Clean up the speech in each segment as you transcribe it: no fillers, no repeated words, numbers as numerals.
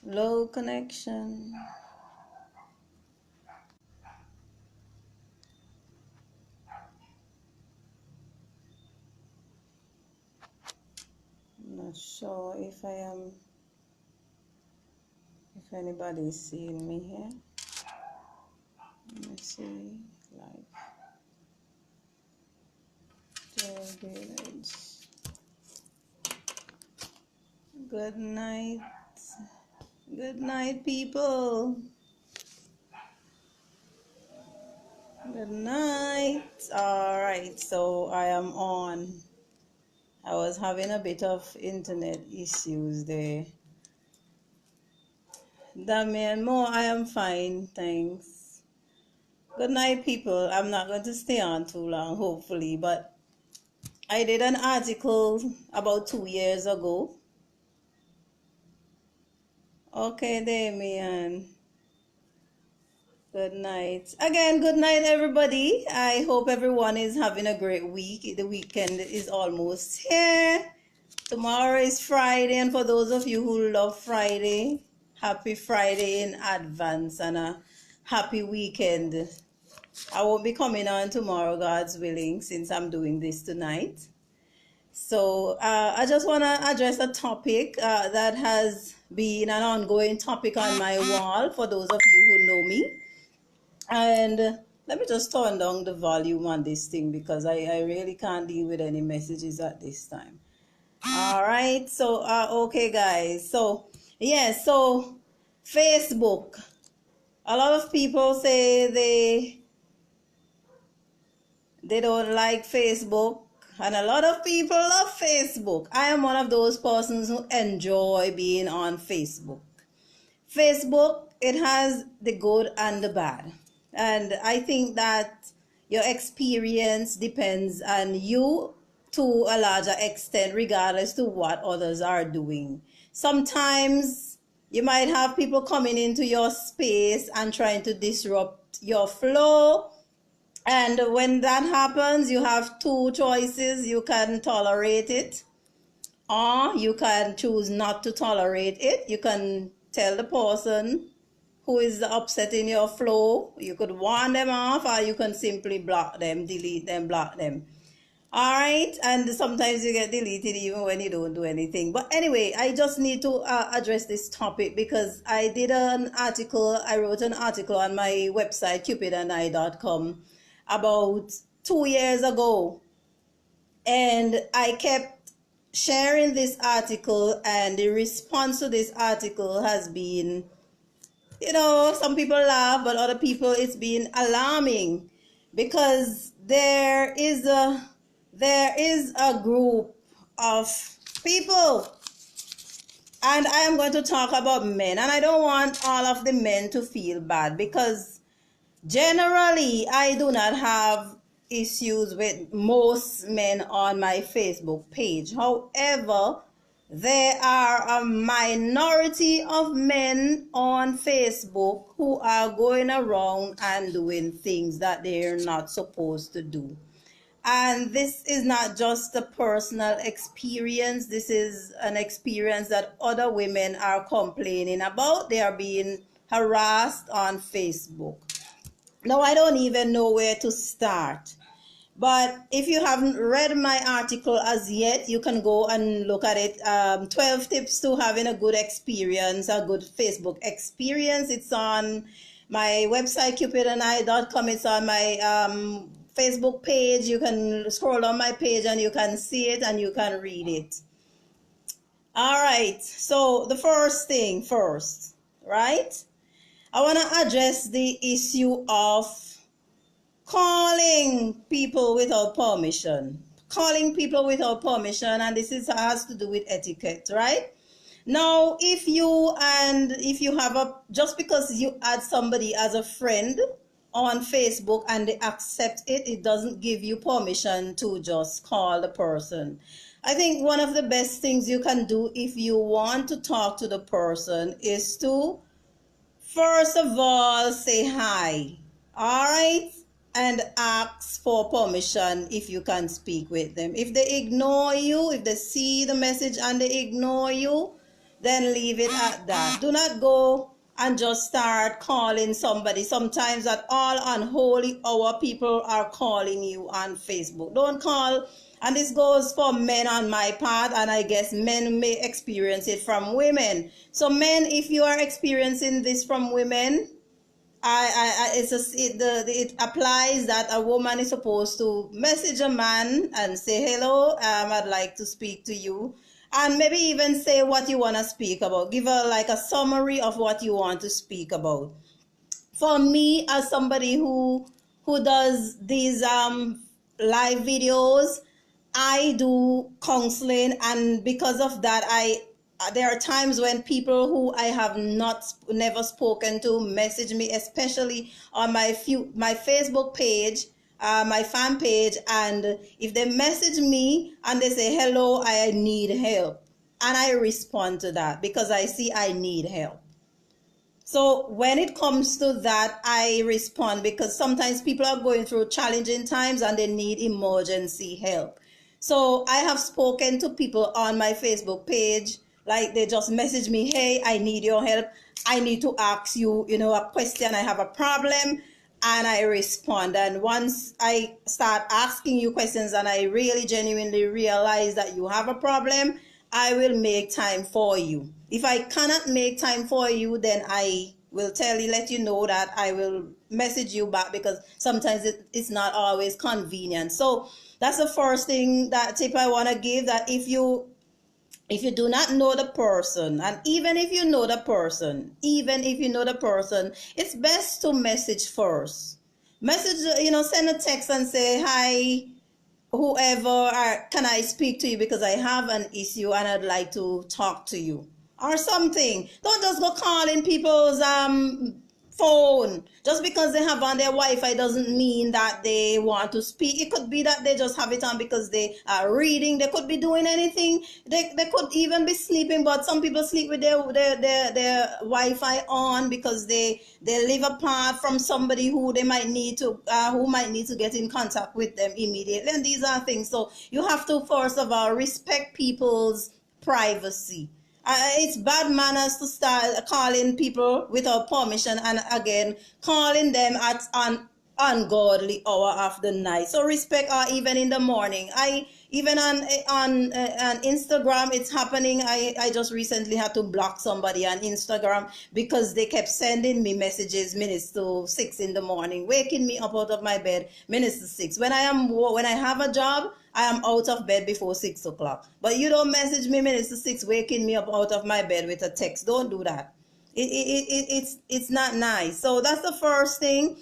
Low connection. I'm not sure if anybody is seeing me here. Let me see. Like, village. Good night. Good night, people. Good night. All right, so I am on. I was having a bit of internet issues there. Damien, Mo, I am fine, thanks. Good night, people. I'm not going to stay on too long, hopefully, but I did an article about 2 years ago. Okay, Damien. Good night. Again, good night, everybody. I hope everyone is having a great week. The weekend is almost here. Tomorrow is Friday, and for those of you who love Friday, happy Friday in advance and a happy weekend. I won't be coming on tomorrow, God's willing, since I'm doing this tonight. So I just want to address a topic that has been an ongoing topic on my wall for those of you who know me. And let me just turn down the volume on this thing because I really can't deal with any messages at this time. All right, so okay, guys. So yeah, so Facebook. A lot of people say they don't like Facebook, and a lot of people love Facebook. I am one of those persons who enjoy being on Facebook. Facebook, it has the good and the bad. And I think that your experience depends on you to a larger extent, regardless to what others are doing. Sometimes you might have people coming into your space and trying to disrupt your flow. And when that happens, you have two choices. You can tolerate it, or you can choose not to tolerate it. You can tell the person who is upsetting your flow. You could warn them off, or you can simply block them, delete them, block them. All right, and sometimes you get deleted even when you don't do anything. But anyway, I just need to address this topic because I wrote an article on my website, cupidandi.com, about 2 years ago. And I kept sharing this article, and the response to this article has been, some people laugh, but other people it's been alarming because there is a group of people, and I am going to talk about men, and I don't want all of the men to feel bad because generally I do not have issues with most men on my Facebook page. However, there are a minority of men on Facebook who are going around and doing things that they're not supposed to do. And this is not just a personal experience. This is an experience that other women are complaining about. They are being harassed on Facebook. Now, I don't even know where to start. But if you haven't read my article as yet, you can go and look at it. 12 tips to having a good experience, a good Facebook experience. It's on my website, cupidandi.com. It's on my Facebook page. You can scroll on my page and you can see it and you can read it. All right. So the first thing first, right? I want to address the issue of calling people without permission. Calling people without permission, and this has to do with etiquette, right? Now, if you have just because you add somebody as a friend on Facebook and they accept it, it doesn't give you permission to just call the person. I think one of the best things you can do if you want to talk to the person is to, first of all, say hi. All right? And ask for permission if you can speak with them. If they ignore you, if they see the message and they ignore you, then leave it at that. Do not go and just start calling somebody. Sometimes at all unholy hour, people are calling you on Facebook. Don't call. And this goes for men on my part, and I guess men may experience it from women. So men, if you are experiencing this from women, it applies that a woman is supposed to message a man and say, hello, I'd like to speak to you. And maybe even say what you want to speak about. Give her like a summary of what you want to speak about. For me, as somebody who does these live videos, I do counseling, and because of that, there are times when people who I have never spoken to message me, especially on my Facebook page, my fan page, and if they message me and they say, hello, I need help, and I respond to that because I see I need help. So when it comes to that, I respond because sometimes people are going through challenging times and they need emergency help. So I have spoken to people on my Facebook page, like they just message me, hey, I need your help. I need to ask you, a question. I have a problem. And I respond. And once I start asking you questions and I really genuinely realize that you have a problem, I will make time for you. If I cannot make time for you, then I will let you know that I will message you back, because sometimes it's not always convenient. So that's the first thing, that tip I want to give, that if you do not know the person, and even if you know the person, it's best to message first. Send a text and say, hi, whoever, can I speak to you because I have an issue and I'd like to talk to you, or something. Don't just go calling people's phone. Just because they have on their Wi-Fi doesn't mean that they want to speak. It could be that they just have it on because they are reading. They could be doing anything. They could even be sleeping, but some people sleep with their Wi-Fi on because they live apart from somebody who they might need to get in contact with them immediately. And these are things. So you have to, first of all, respect people's privacy. It's bad manners to start calling people without permission, and again calling them at an ungodly hour of the night. So respect her even in the morning. Even on Instagram, it's happening. I just recently had to block somebody on Instagram because they kept sending me messages minutes to 6 in the morning, waking me up out of my bed minutes to 6. When I have a job, I am out of bed before 6 o'clock. But you don't message me minutes to 6, waking me up out of my bed with a text. Don't do that. It's not nice. So that's the first thing.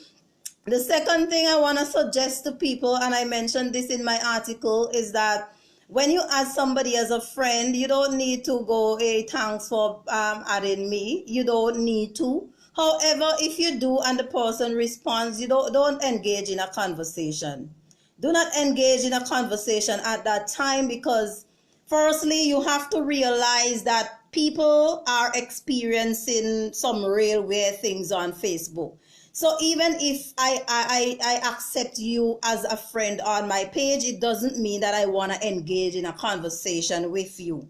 The second thing I want to suggest to people, and I mentioned this in my article, is that when you add somebody as a friend, you don't need to go, hey, thanks for adding me. You don't need to. However, if you do and the person responds, you don't engage in a conversation. Do not engage in a conversation at that time, because firstly, you have to realize that people are experiencing some real weird things on Facebook. So even if I accept you as a friend on my page, it doesn't mean that I want to engage in a conversation with you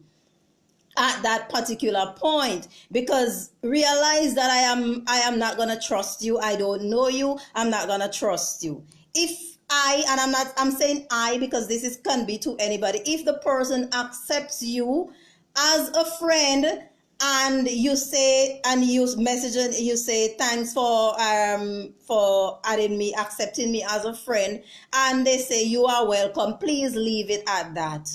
at that particular point, because realize that I am not going to trust you. I don't know you. I'm not going to trust you. I'm saying I because can be to anybody. If the person accepts you as a friend, and you message and you say thanks for adding me, accepting me as a friend, and they say you are welcome, please leave it at that.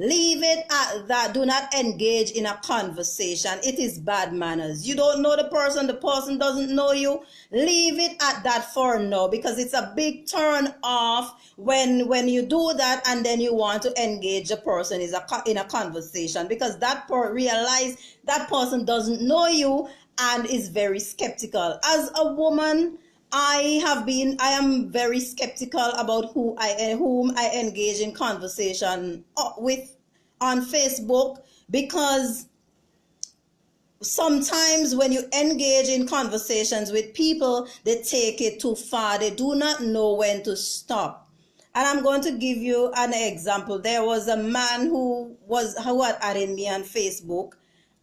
Leave it at that. Do not engage in a conversation. It is bad manners. You don't know the person doesn't know you. Leave it at that for now, because it's a big turn off when you do that and then you want to engage the person in a conversation, because realize that person doesn't know you and is very skeptical. As a woman, I am very skeptical about whom I engage in conversation with on Facebook, because sometimes when you engage in conversations with people, they take it too far. They do not know when to stop. And I'm going to give you an example. There was a man who had added me on Facebook,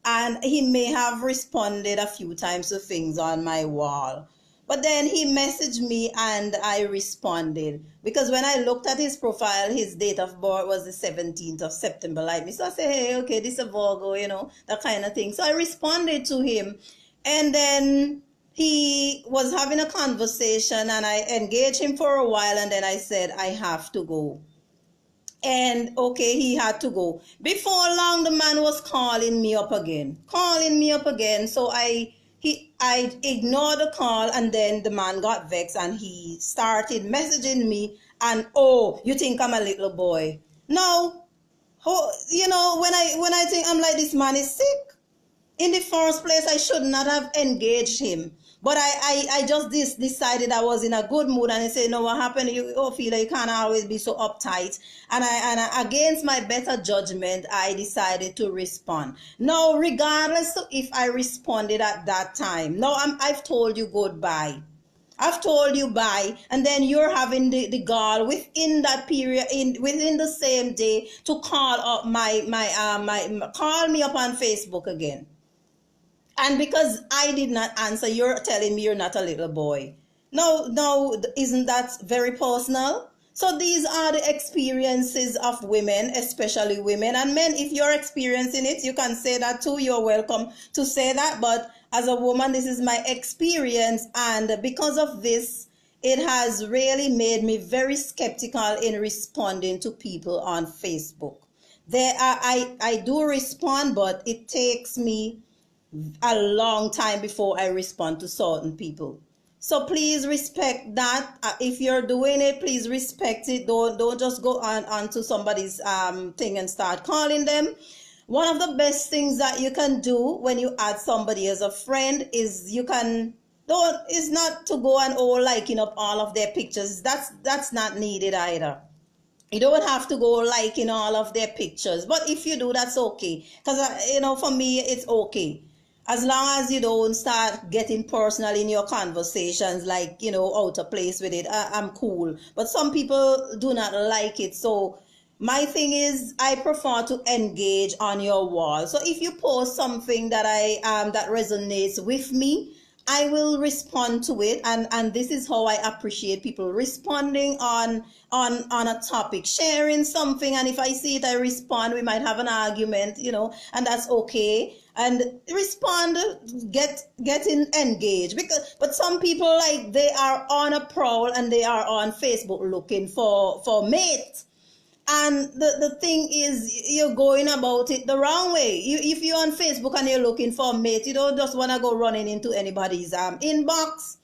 and he may have responded a few times to things on my wall. But then he messaged me and I responded. Because when I looked at his profile, his date of birth was the 17th of September, like me. So I said, hey, okay, this is a Virgo, that kind of thing. So I responded to him. And then he was having a conversation and I engaged him for a while. And then I said, I have to go. And okay, he had to go. Before long, the man was calling me up again. So I ignored the call, and then the man got vexed and he started messaging me. And oh, you think I'm a little boy? No, when I think, I'm like, this man is sick. In the first place, I should not have engaged him. But I just decided I was in a good mood, and I said, no, what happened? You feel like you can't always be so uptight. And I, against my better judgment, I decided to respond. Now, regardless of if I responded at that time, no, I've told you goodbye. I've told you bye, and then you're having the gall within that period, within the same day, to call up call me up on Facebook again. And because I did not answer, you're telling me you're not a little boy. No, isn't that very personal? So these are the experiences of women, especially women. And men, if you're experiencing it, you can say that too. You're welcome to say that. But as a woman, this is my experience. And because of this, it has really made me very skeptical in responding to people on Facebook. I do respond, but it takes me a long time before I respond to certain people. So please respect that. If you're doing it, please respect it. Don't just go on to somebody's thing and start calling them. One of the best things that you can do when you add somebody as a friend is is not to go and liking up all of their pictures. That's not needed either. You don't have to go liking all of their pictures. But if you do, that's okay. Because, for me, it's okay. As long as you don't start getting personal in your conversations, like, out of place with it, I'm cool. But some people do not like it. So my thing is, I prefer to engage on your wall. So if you post something that that resonates with me, I will respond to it, and this is how I appreciate people responding on a topic, sharing something, and if I see it, I respond. We might have an argument, and that's okay. And respond, getting engaged, but some people, like, they are on a prowl and they are on Facebook looking for mates. And the thing is, you're going about it the wrong way. If you're on Facebook and you're looking for a mate, you don't just want to go running into anybody's inbox.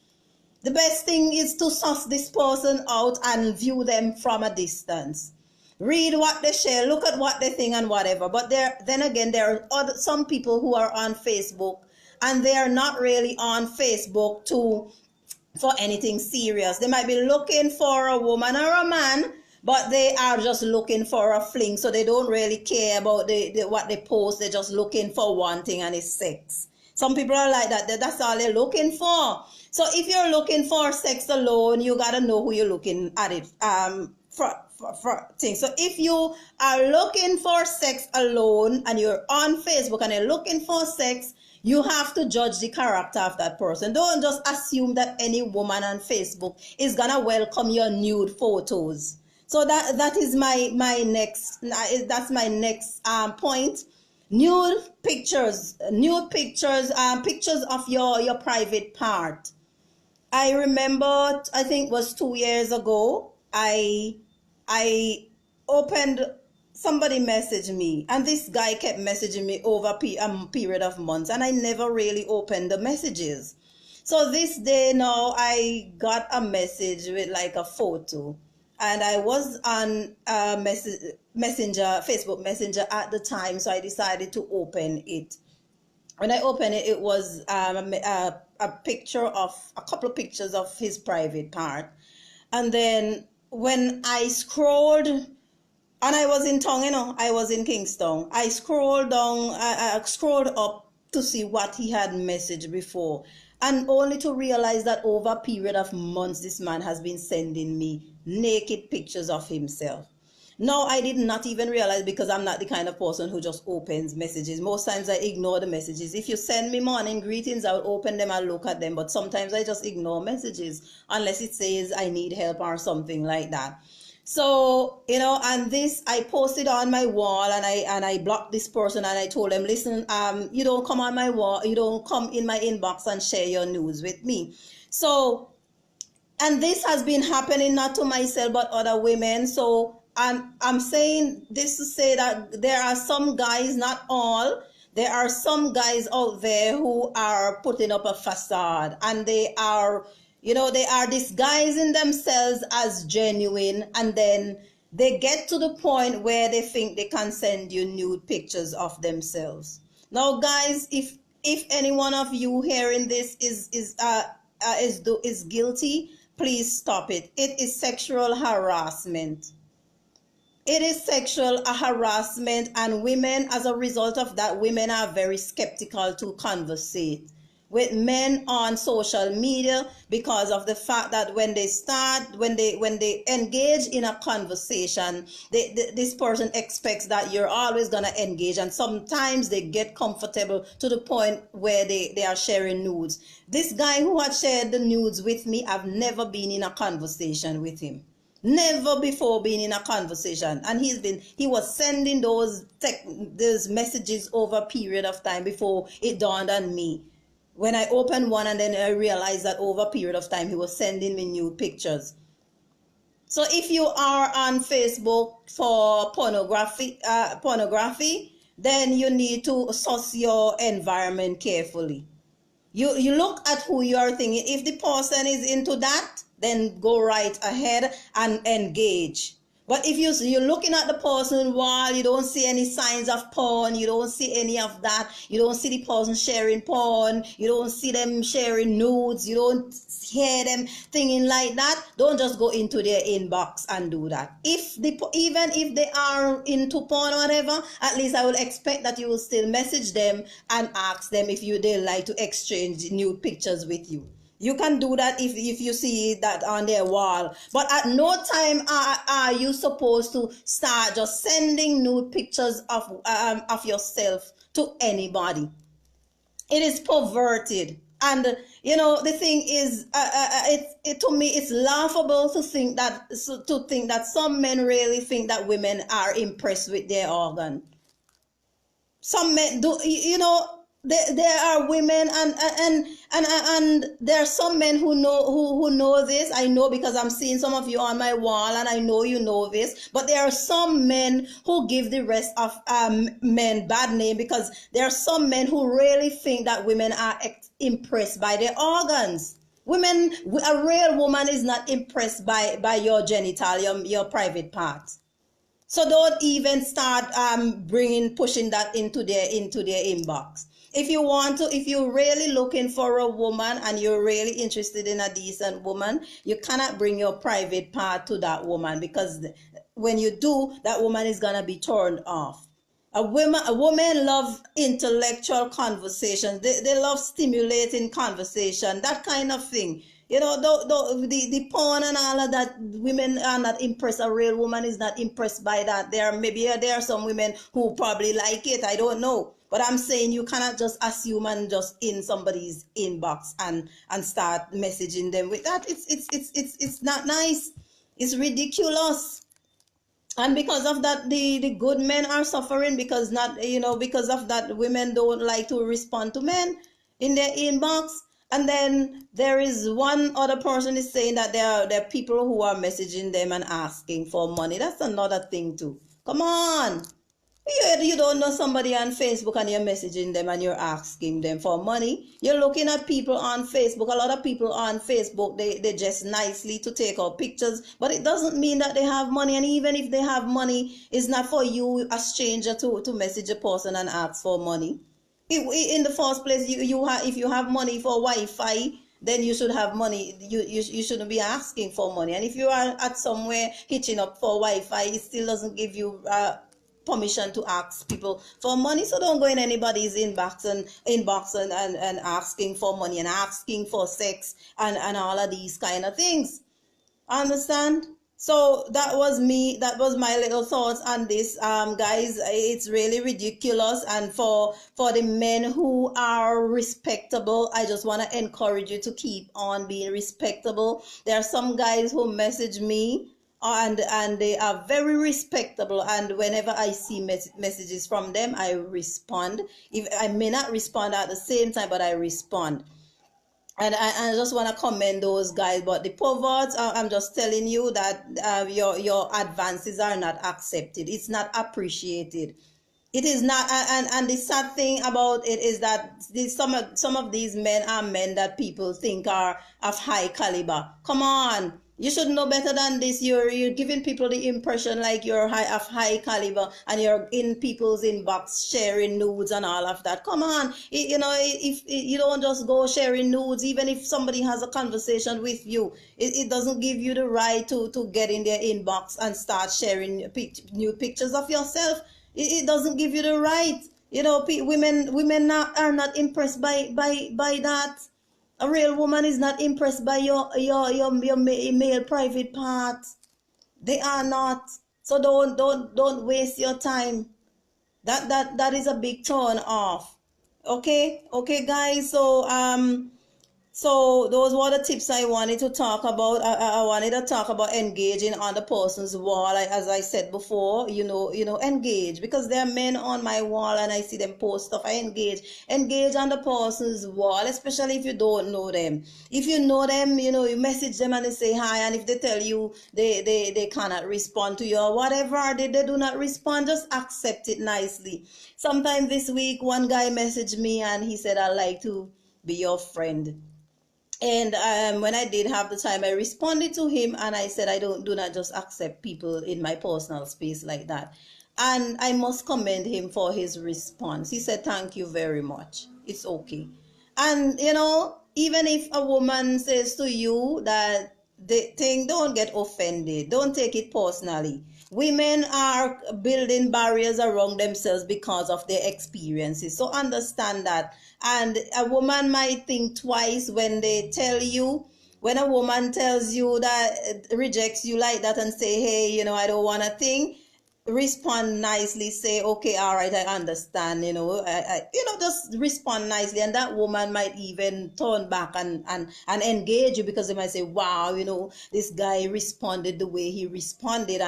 The best thing is to suss this person out and view them from a distance. Read what they share, look at what they think and whatever. But then again, there are some people who are on Facebook and they are not really on Facebook for anything serious. They might be looking for a woman or a man, but they are just looking for a fling, so they don't really care about what they post. They're just looking for one thing, and it's sex. Some people are like that. That's all they're looking for. So if you're looking for sex alone, you gotta know who you're looking at it for things. So if you are looking for sex alone and you're on Facebook and you're looking for sex, you have to judge the character of that person. Don't just assume that any woman on Facebook is gonna welcome your nude photos. So that is my next. That's my next point. Nude pictures, pictures of your private part. I remember, I think it was 2 years ago, I opened, somebody messaged me, and this guy kept messaging me over a period of months, and I never really opened the messages. So this day now, I got a message with like a photo. And I was on Facebook Messenger at the time, so I decided to open it. When I opened it, it was a couple of pictures of his private part. And then when I scrolled, and I was in town, I was in Kingston. I scrolled down, I scrolled up to see what he had messaged before. And only to realize that over a period of months, this man has been sending me naked pictures of himself. No, I did not even realize, because I'm not the kind of person who just opens messages. Most times I ignore the messages. If you send me morning greetings, I'll open them, I'll look at them. But sometimes I just ignore messages unless it says I need help or something like that. So, and this I posted on my wall, and I blocked this person, and I told them, listen, you don't come on my wall, you don't come in my inbox and share your news with me. So, and this has been happening not to myself but other women. So I'm saying this to say that there are some guys, not all, there are some guys out there who are putting up a facade, and they are disguising themselves as genuine, and then they get to the point where they think they can send you nude pictures of themselves. Now, guys, if any one of you hearing this is guilty, please stop it. It is sexual harassment. It is sexual harassment, and women, as a result of that, women are very skeptical to conversate with men on social media, because of the fact that when they engage in a conversation, this person expects that you're always going to engage, and sometimes they get comfortable to the point where they are sharing nudes. This guy who had shared the nudes with me, I've never been in a conversation with him. Never before been in a conversation, and he was sending those messages over a period of time before it dawned on me. When I opened one, and then I realized that over a period of time he was sending me nude pictures. So if you are on Facebook for pornography, then you need to assess your environment carefully. You look at who you are thinking. If the person is into that, then go right ahead and engage. But if you're looking at the person while you don't see any signs of porn, you don't see any of that, you don't see the person sharing porn, you don't see them sharing nudes, you don't hear them thinking like that, don't just go into their inbox and do that. Even if they are into porn or whatever, at least I will expect that you will still message them and ask them if they like to exchange nude pictures with you. You can do that if you see that on their wall. But at no time are you supposed to start just sending nude pictures of yourself to anybody. It is perverted. And the thing is, to me, it's laughable to think that some men really think that women are impressed with their organ. Some men do, there are women, and there are some men who know this. I know, because I'm seeing some of you on my wall, and I know you know this. But there are some men who give the rest of men bad name, because there are some men who really think that women are impressed by their organs. A real woman is not impressed by your genital, your private parts. So don't even start pushing that into their inbox. If you're really looking for a woman and you're really interested in a decent woman, you cannot bring your private part to that woman, because when you do, that woman is gonna be turned off. A woman love intellectual conversations. They love stimulating conversation, that kind of thing. The porn and all of that, women are not impressed. A real woman is not impressed by that. There are some women who probably like it. I don't know. But I'm saying you cannot just assume and just in somebody's inbox and start messaging them with that. It's not nice. It's ridiculous. And because of that, the good men are suffering, because of that, women don't like to respond to men in their inbox. And then there is one other person is saying that there are people who are messaging them and asking for money. That's another thing too. Come on. You don't know somebody on Facebook and you're messaging them and you're asking them for money. You're looking at people on Facebook. A lot of people on Facebook, they just nicely to take out pictures, but it doesn't mean that they have money. And even if they have money, it's not for you, a stranger, to message a person and ask for money. In the first place, if you have money for Wi-Fi, then you should have money. You shouldn't be asking for money. And if you are at somewhere hitching up for Wi-Fi, it still doesn't give you permission to ask people for money. So don't go in anybody's inbox and asking for money and asking for sex and all of these kind of things. Understand? So that was me. That was my little thoughts on this. Guys, it's really ridiculous. And for the men who are respectable, I just want to encourage you to keep on being respectable. There are some guys who message me, and they are very respectable, and whenever I see messages from them, I respond. If I may not respond at the same time, but I respond. And I just want to commend those guys. But the perverts, I'm just telling you that your advances are not accepted. It's not appreciated. It is not. And the sad thing about it is that some of these men are men that people think are of high caliber. Come on. You should know better than this. You're giving people the impression like you're of high caliber, and you're in people's inbox sharing nudes and all of that. Come on, you know, if you don't just go sharing nudes, even if somebody has a conversation with you, it doesn't give you the right to get in their inbox and start sharing new pictures of yourself. It doesn't give you the right. You know, women are not impressed by that. A real woman is not impressed by your male private parts. They are not. So don't waste your time. That is a big turn off. Okay, guys. So those were the tips I wanted to talk about. I wanted to talk about engaging on the person's wall. As I said before, engage, because there are men on my wall and I see them post stuff. I engage on the person's wall, especially if you don't know them. If you know them, you message them and they say hi, and if they tell you they cannot respond to you or whatever, they do not respond, just accept it nicely. Sometime this week, one guy messaged me and he said, "I'd like to be your friend." And when I did have the time, I responded to him and I said, I do not just accept people in my personal space like that. And I must commend him for his response. He said, "Thank you very much. It's okay." And even if a woman says to you that the thing, don't get offended. Don't take it personally. Women are building barriers around themselves because of their experiences. So understand that. And a woman might think twice when when a woman tells you that, rejects you like that and say, "Hey, I don't want a thing," respond nicely, say, "Okay, all right, I understand," just respond nicely, and that woman might even turn back and engage you, because they might say, "Wow, this guy responded the way he responded."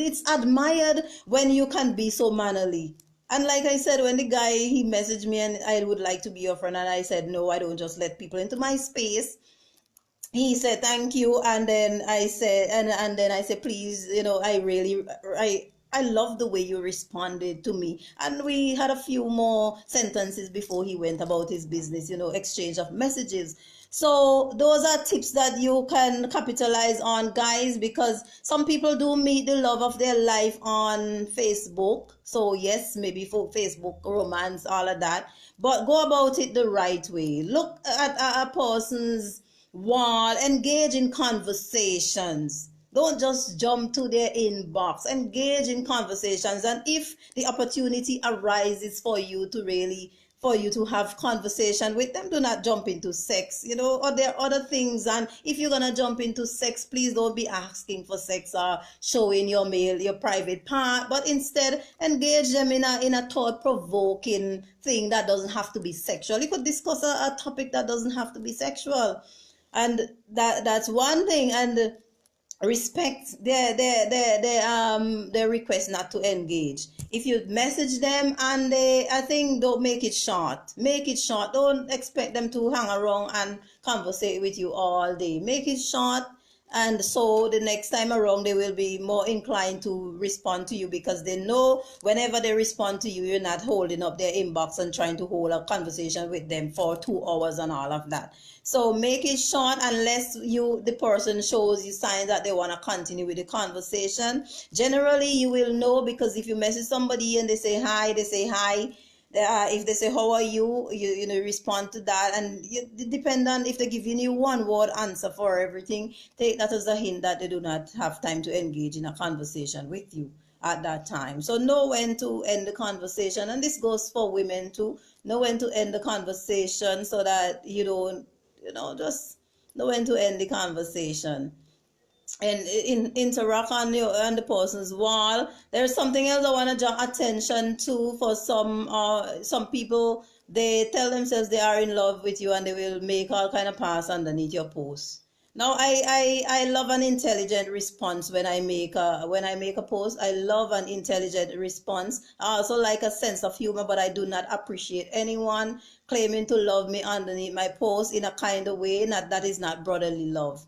It's admired when you can be so mannerly. And like I said, when the guy, he messaged me and, "I would like to be your friend," and I said, "No, I don't just let people into my space." He said, "Thank you," and then I said, and then I said, "Please, I love the way you responded to me." And we had a few more sentences before he went about his business, exchange of messages. So those are tips that you can capitalize on, guys, because some people do meet the love of their life on Facebook. So yes, maybe for Facebook romance, all of that, but go about it the right way. Look at a person's wall, engage in conversations. Don't just jump to their inbox. Engage in conversations, and if the opportunity arises for you to have conversation with them, do not jump into sex, or there are other things. And if you're gonna jump into sex, please don't be asking for sex or showing your private part, but instead engage them in a thought-provoking thing that doesn't have to be sexual. You could discuss a topic that doesn't have to be sexual, and that's one thing. And respect their request not to engage. If you message them and I think, don't make it short. Don't expect them to hang around and conversate with you all day. Make it short, and so the next time around they will be more inclined to respond to you, because they know whenever they respond to you, you're not holding up their inbox and trying to hold a conversation with them for 2 hours and all of that. So make it short, unless the person shows you signs that they want to continue with the conversation. Generally you will know, because if you message somebody and they say hi, if they say, "How are you?" you respond to that, and depend on if they're giving you one word answer for everything, take that as a hint that they do not have time to engage in a conversation with you at that time. So know when to end the conversation, and this goes for women too. Know when to end the conversation, so that you don't just know when to end the conversation and interact on the person's wall. There's something else I want to draw attention to for some people. They tell themselves they are in love with you and they will make all kind of pass underneath your post. Now I love an intelligent response when I make a post. I love an intelligent response. I also like a sense of humor, but I do not appreciate anyone claiming to love me underneath my post in a kind of way that is not brotherly love.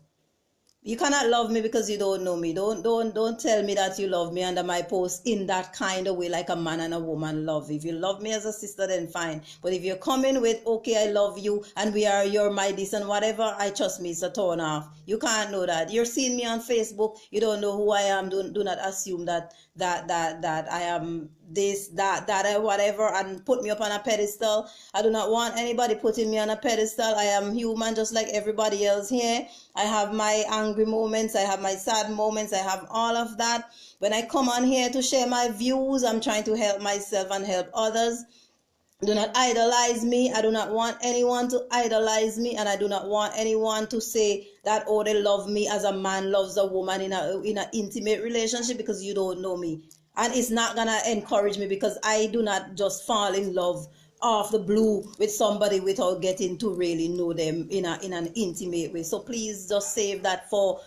You cannot love me because you don't know me. Don't tell me that you love me under my post in that kind of way, like a man and a woman love. If you love me as a sister, then fine. But if you're coming with, okay, I love you and you're my this and whatever, I trust me, it's a turn off. You can't know that. You're seeing me on Facebook, you don't know who I am. Do not assume that I am this, that, whatever, and put me up on a pedestal. I do not want anybody putting me on a pedestal. I am human just like everybody else here. I have my angry moments, I have my sad moments, I have all of that. When I come on here to share my views, I'm trying to help myself and help others. Do not idolize me. I do not want anyone to idolize me, and I do not want anyone to say that, oh, they love me as a man loves a woman in an intimate relationship, because you don't know me. And it's not gonna encourage me, because I do not just fall in love off the blue with somebody without getting to really know them in an intimate way. So please just save that for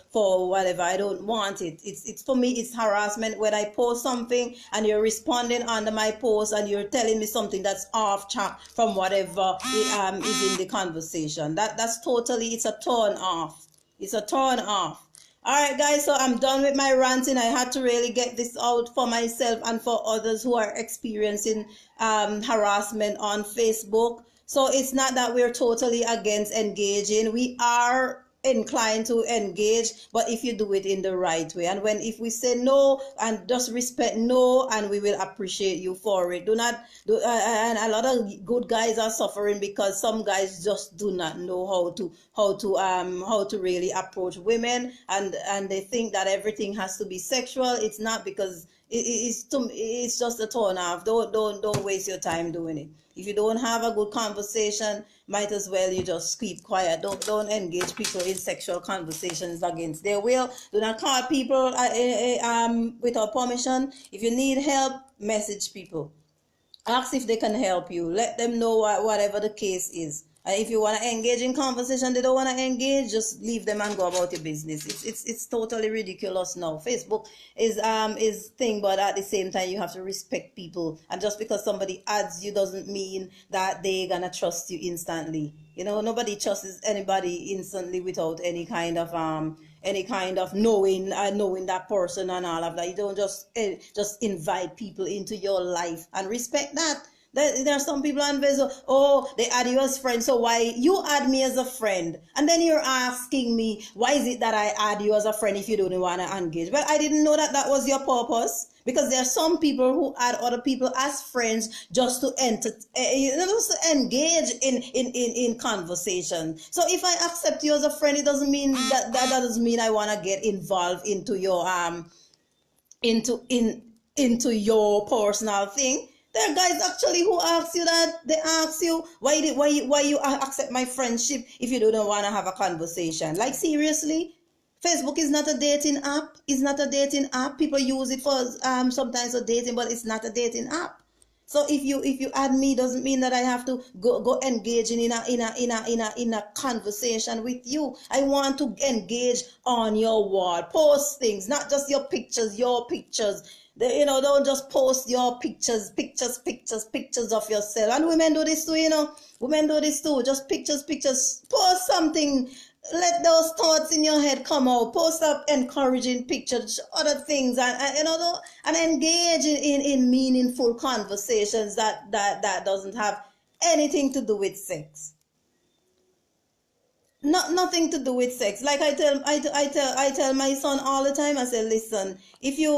whatever. I don't want it. It's for me, it's harassment when I post something and you're responding under my post and you're telling me something that's off track from whatever is in the conversation. That's totally, it's a turn off. It's a turn off. All right, guys, so I'm done with my ranting. I had to really get this out for myself and for others who are experiencing harassment on Facebook. So it's not that we're totally against engaging. We are inclined to engage, but if you do it in the right way, and if we say no and just respect no, and we will appreciate you for it. And a lot of good guys are suffering because some guys just do not know how to really approach women, and they think that everything has to be sexual. It's not, because it's just a turn off. Don't waste your time doing it. If you don't have a good conversation, might as well you just keep quiet. Don't engage people in sexual conversations against their will. Do not call people without permission. If you need help, message people. Ask if they can help you. Let them know whatever the case is. And if you want to engage in conversation, they don't want to engage, just leave them and go about your business. It's totally ridiculous now. Facebook is thing, but at the same time, you have to respect people. And just because somebody adds you doesn't mean that they're gonna trust you instantly. You know, nobody trusts anybody instantly without any kind of knowing that person and all of that. You don't just invite people into your life, and respect that. There are some people on Facebook, oh, they add you as friend, so why you add me as a friend? And then you're asking me, why is it that I add you as a friend if you don't want to engage? Well, I didn't know that was your purpose, because there are some people who add other people as friends just to engage in conversation. So if I accept you as a friend, it doesn't mean that doesn't mean I want to get involved into your into your personal thing. There are guys actually who ask you that. They ask you, why you accept my friendship if you don't want to have a conversation? Like, seriously? Facebook is not a dating app. It's not a dating app. People use it for sometimes for dating, but it's not a dating app. So if you add me, doesn't mean that I have to go engaging in a conversation with you. I want to engage on your wall. Post things, not just your pictures. Don't just post your pictures of yourself. And women do this too, Women do this too. Just pictures. Post something. Let those thoughts in your head come out. Post up encouraging pictures, other things, and engage in meaningful conversations that doesn't have anything to do with sex. Nothing to do with sex. Like I tell my son all the time. I say, listen, if you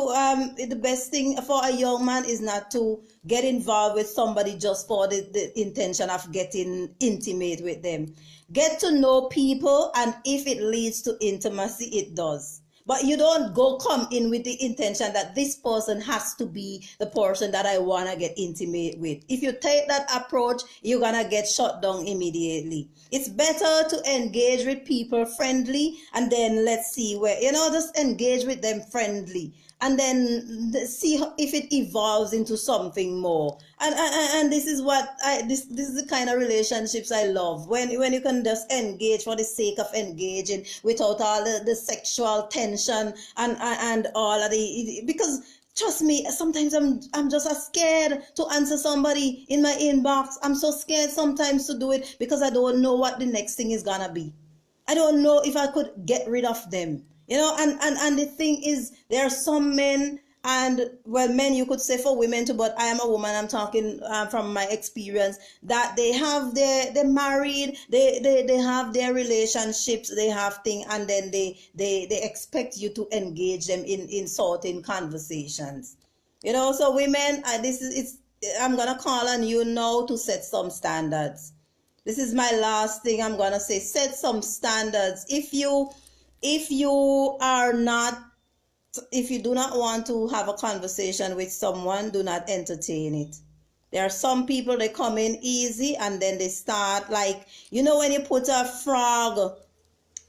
the best thing for a young man is not to get involved with somebody just for the intention of getting intimate with them. Get to know people, and if it leads to intimacy, it does. But you don't come in with the intention that this person has to be the person that I want to get intimate with. If you take that approach, you're going to get shut down immediately. It's better to engage with people friendly, and then let's see where, just engage with them friendly, and then see if it evolves into something more. And this is what this is the kind of relationships I love, when you can just engage for the sake of engaging without all the sexual tension and all of the, because trust me, sometimes I'm just scared to answer somebody in my inbox. I'm so scared sometimes to do it because I don't know what the next thing is gonna be. I don't know if I could get rid of them. And the thing is, there are some men, and well, men you could say for women too, but I am a woman, I'm talking from my experience, that they're married, they have their relationships, they have things, and then they expect you to engage them in certain conversations. So women, I'm gonna call on you now to set some standards. This is my last thing I'm gonna say. Set some standards. If you are not, if you do not want to have a conversation with someone, do not entertain it. There are some people, they come in easy and then they start like, when you put a frog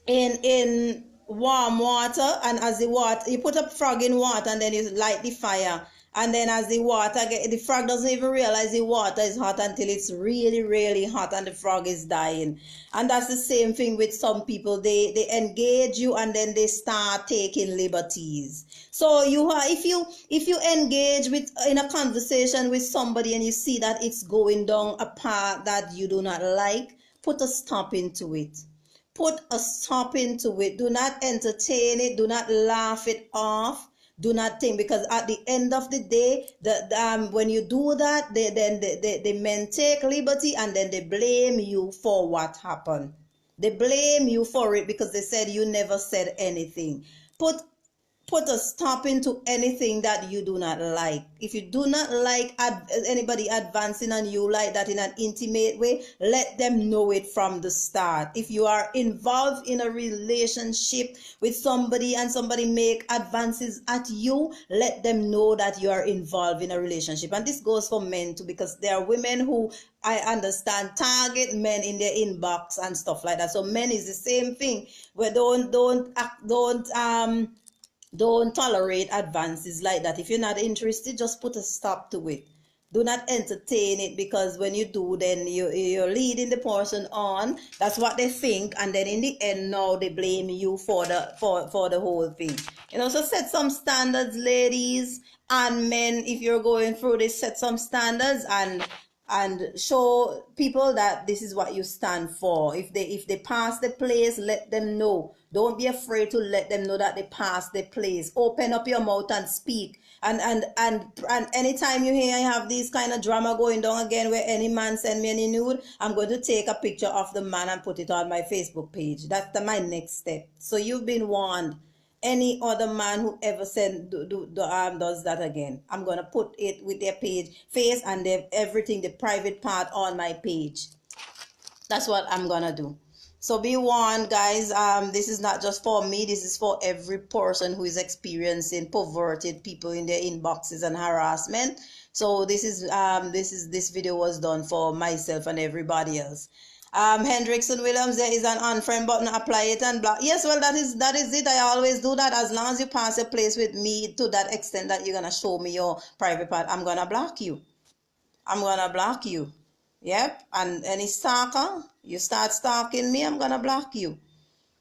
in warm water, and as the water, you put a frog in water and then you light the fire, and then as the water the frog doesn't even realize the water is hot until it's really, really hot and the frog is dying. And that's the same thing with some people. They engage you and then they start taking liberties. So if you engage in a conversation with somebody and you see that it's going down a path that you do not like, put a stop into it. Put a stop into it. Do not entertain it. Do not laugh it off. Do not think, because at the end of the day, when you do that, the men take liberty and then they blame you for what happened. They blame you for it because they said you never said anything. Put a stop into anything that you do not like. If you do not like anybody advancing on you like that in an intimate way, let them know it from the start. If you are involved in a relationship with somebody and somebody make advances at you, let them know that you are involved in a relationship. And this goes for men too, because there are women who, I understand, target men in their inbox and stuff like that. So men is the same thing. Where don't tolerate advances like that. If you're not interested, just put a stop to it. Do not entertain it, because when you do, then you're leading the person on. That's what they think, and then in the end, now they blame you for the whole thing. So set some standards, ladies and men. If you're going through this, set some standards and show people that this is what you stand for. If they pass the place, let them know. Don't be afraid to let them know that they passed the place. Open up your mouth and speak. And anytime you hear I have these kind of drama going down again, where any man send me any nude, I'm going to take a picture of the man and put it on my Facebook page. That's my next step. So you've been warned. Any other man who ever does that again, I'm gonna put it with their face and everything, the private part, on my page. That's what I'm gonna do. So be warned, guys. This is not just for me. This is for every person who is experiencing perverted people in their inboxes and harassment. So this video was done for myself and everybody else. Hendrickson Williams, there is an unfriend button. Apply it and block. Yes, well, that is it. I always do that. As long as you pass a place with me to that extent that you're gonna show me your private part, I'm gonna block you. I'm gonna block you. Yep. And any stalker, you start stalking me, I'm gonna block you.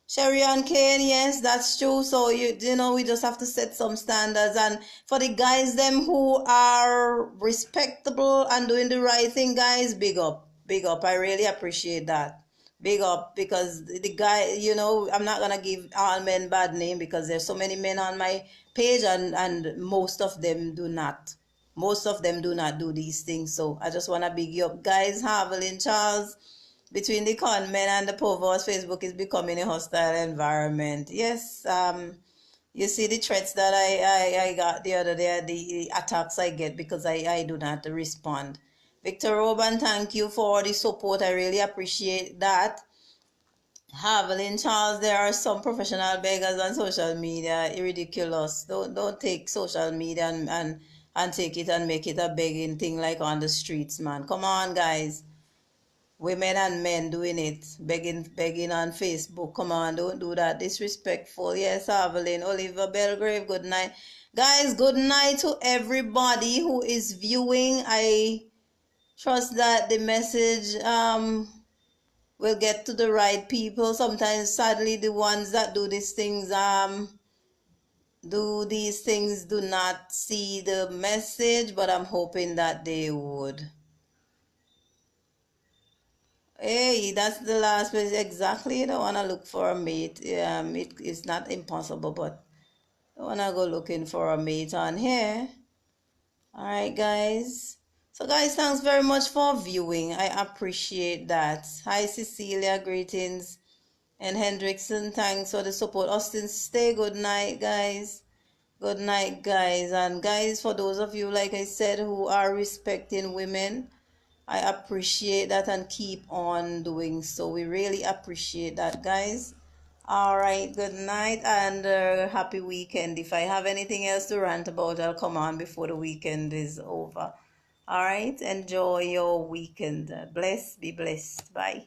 Sherry and Kane, yes, that's true. So we just have to set some standards. And for the guys them who are respectable and doing the right thing, guys, big up. Big up. I really appreciate that. Big up, because the guy, I'm not gonna give all men bad name, because there's so many men on my page, and most of them do not. Most of them do not do these things. So I just wanna big you up, guys. Haviland Charles. Between the con men and the perverse, Facebook is becoming a hostile environment. Yes, you see the threats that I got the other day, the attacks I get because I do not respond. Victor Roban, thank you for the support. I really appreciate that. Haviland Charles, there are some professional beggars on social media. Ridiculous. Don't take social media and take it and make it a begging thing like on the streets, man. Come on, guys. Women and men doing it, begging on Facebook. Come on, don't do that. Disrespectful. Yes, Haviland. Oliver Belgrave, good night. Guys, good night to everybody who is viewing. I trust that the message will get to the right people. Sometimes sadly the ones that do not see the message, but I'm hoping that they would. Hey, that's the last place exactly. You don't want to look for a mate. It's not impossible, but I want to go looking for a mate on here. All right, guys. So, guys, thanks very much for viewing. I appreciate that. Hi, Cecilia. Greetings. And Hendrickson, thanks for the support. Austin, stay. Good night, guys. Good night, guys. And, guys, for those of you, like I said, who are respecting women, I appreciate that and keep on doing so. We really appreciate that, guys. All right, good night and happy weekend. If I have anything else to rant about, I'll come on before the weekend is over. All right, enjoy your weekend. Be blessed. Bye.